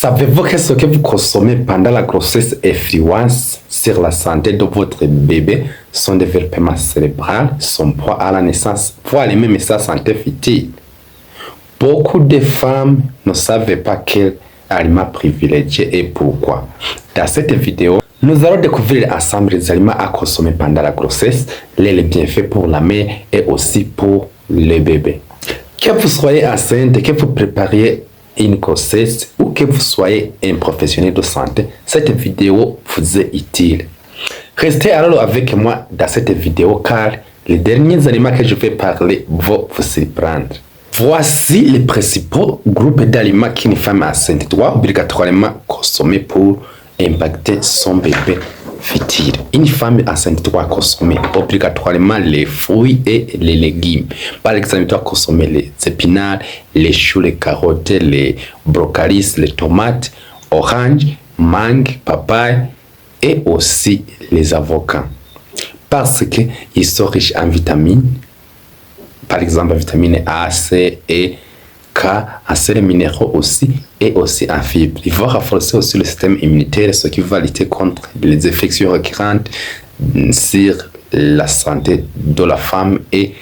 Savez-vous que ce que vous consommez pendant la grossesse influence sur la santé de votre bébé, son développement cérébral, son poids à la naissance, voire même sa santé futile? Beaucoup de femmes ne savent pas quel aliment privilégié et pourquoi. Dans cette vidéo, nous allons découvrir ensemble les aliments à consommer pendant la grossesse, les bienfaits pour la mère et aussi pour le bébé. Que vous soyez enceinte, que vous prépariez une grossesse ou que vous soyez un professionnel de santé, cette vidéo vous est utile. Restez alors avec moi dans cette vidéo car les derniers aliments que je vais parler vont vous surprendre. Voici les principaux groupes d'aliments qu'une femme enceinte doit obligatoirement consommer pour impacter son bébé futile. Une femme enceinte doit consommer obligatoirement les fruits et les légumes. Par exemple, elle doit consommer les épinards, les choux, les carottes, les brocolis, les tomates, oranges, mangue, papaye et aussi les avocats. Parce qu'ils sont riches en vitamines. Par exemple, vitamines A, C, E, K, acides minéraux aussi, et aussi en fibres. Il va renforcer aussi le système immunitaire, ce qui va lutter contre les infections récurrentes sur la santé de la femme et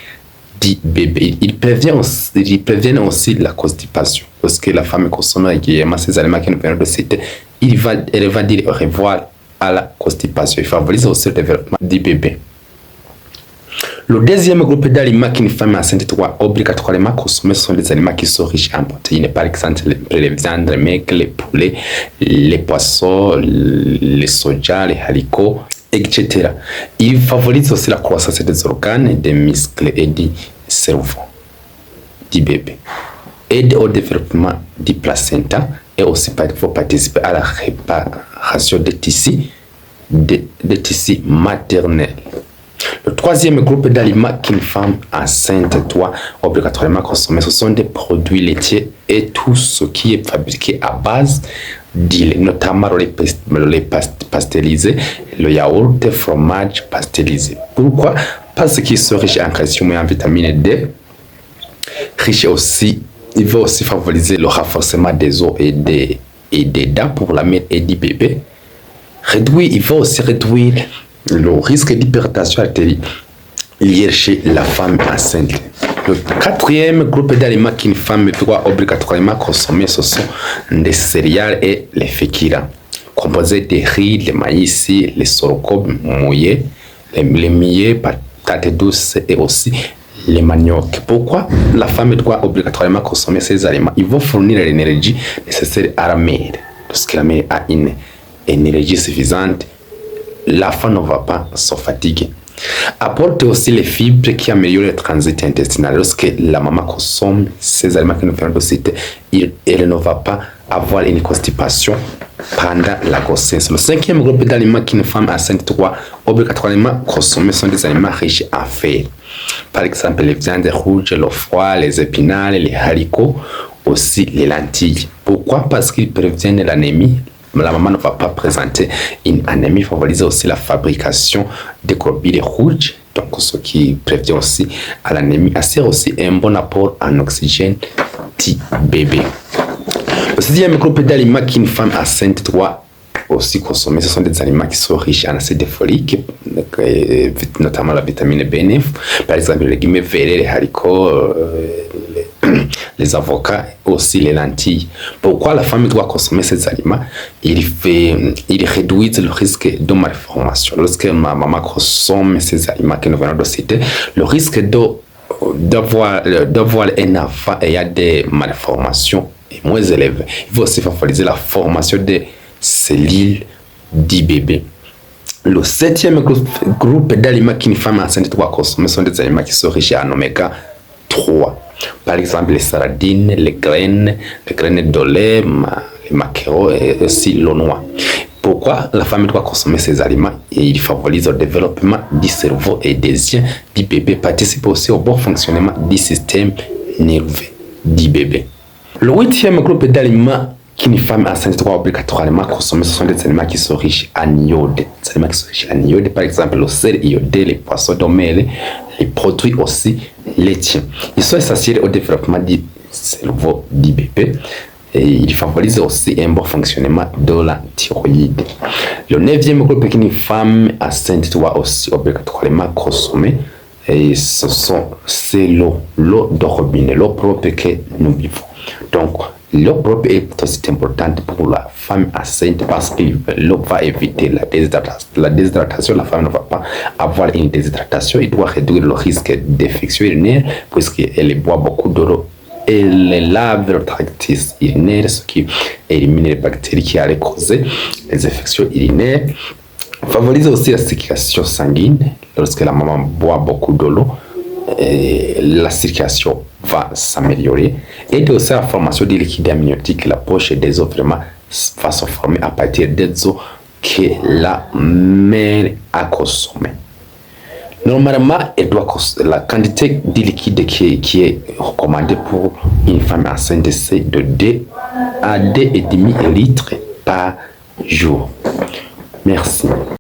du bébé. Il prévient aussi la constipation. Parce que la femme consomme régulièrement ces aliments qui nous viennent de citer, elle va dire au revoir à la constipation. Il favorise aussi le développement du bébé. Le deuxième groupe d'aliments qu'une femme enceinte doit obligatoirement consommer sont les aliments qui sont riches en protéines. Par exemple, les viandes, les maigres, les poulets, les poissons, les soja, les haricots, etc. Il favorise aussi la croissance des organes, des muscles et du cerveau du bébé. Aide au développement du placenta et aussi faut participer à la réparation des tissus maternels. Le troisième groupe d'aliments qu'une femme enceinte doit obligatoirement consommer, ce sont des produits laitiers et tout ce qui est fabriqué à base d'huile, notamment le lait pasteurisé, le yaourt, le fromage pasteurisé. Pourquoi? Parce qu'ils sont riches en calcium et en vitamine D, riches aussi, il va aussi favoriser le renforcement des os et des dents pour la mère et du bébé. Il va aussi réduire le risque d'hypertension artérielle lié chez la femme enceinte. Le quatrième groupe d'aliments qu'une femme doit obligatoirement consommer, ce sont les céréales et les féculents, composés de riz, le maïs, les sorgho mouillés, les millet, patates douces et aussi les manioc. Pourquoi la femme doit obligatoirement consommer ces aliments? Ils vont fournir l'énergie nécessaire à la mère. Lorsque la mère a une énergie suffisante, la femme ne va pas se fatiguer. Apporte aussi les fibres qui améliorent le transit intestinal. Lorsque la maman consomme ces aliments que nous venons de citer, elle ne va pas avoir une constipation pendant la grossesse. Le cinquième groupe d'aliments qu'une femme enceinte doit obligatoirement consommer sont des aliments riches en fer. Par exemple, les viandes rouges, le foie, les épinards, les haricots, aussi les lentilles. Pourquoi? Parce qu'ils préviennent l'anémie. La maman ne va pas présenter une anémie, favorise aussi la fabrication des globules rouges, donc ce qui prévient aussi à l'anémie, assure aussi un bon apport en oxygène du bébé. Le sixième groupe d'aliments qu'une femme enceinte doit aussi consommer, ce sont des aliments qui sont riches en acide folique, notamment la vitamine B9, par exemple les légumes verts, les haricots, les avocats, aussi les lentilles. Pourquoi la femme doit consommer ces aliments? Il réduit le risque de malformation. Lorsque ma maman consomme ces aliments que nous venons de citer, le risque d'avoir un enfant ayant des malformations est moins élevé. Il va aussi favoriser la formation des cellules du bébé. Le septième groupe d'aliments qu'une femme enceinte doit consommer sont des aliments qui sont riches en oméga 3. Par exemple, les sardines, les graines de lait, les maquereaux et aussi l'eau noire. Pourquoi la femme doit consommer ces aliments? Et il favorise le développement du cerveau et des yeux du bébé, participe aussi au bon fonctionnement du système nerveux du bébé. Le huitième groupe d'aliments qu'une femme enceinte doit obligatoirement consommer, ce sont des aliments qui sont riches en iode. Des aliments qui sont riches en iode, par exemple le sel iodé, les poissons de mer, les produits aussi laitiers. Ils sont essentiels au développement du cerveau du bébé. et il favorise aussi un bon fonctionnement de la thyroïde. Le 9e groupe qu'une femme enceinte doit aussi obligatoirement consommer, et c'est l'eau de robinet, l'eau propre que nous buvons. Donc, l'eau propre est aussi importante pour la femme enceinte parce que l'eau va éviter la déshydratation. La femme ne va pas avoir une déshydratation. Il doit réduire le risque d'infection urinaire puisqu'elle boit beaucoup d'eau. Elle lave le tract urinaire, ce qui élimine les bactéries qui allaient causer les infections urinaires. Favorise aussi la circulation sanguine. Lorsque la maman boit beaucoup d'eau, la circulation va s'améliorer. Et aussi la formation des liquides amniotiques, la poche des os vraiment va se former à partir des os que la mère a consommé. Normalement, la quantité de liquide qui est recommandée pour une femme enceinte, c'est de 2 à 2,5 litres par jour. Merci.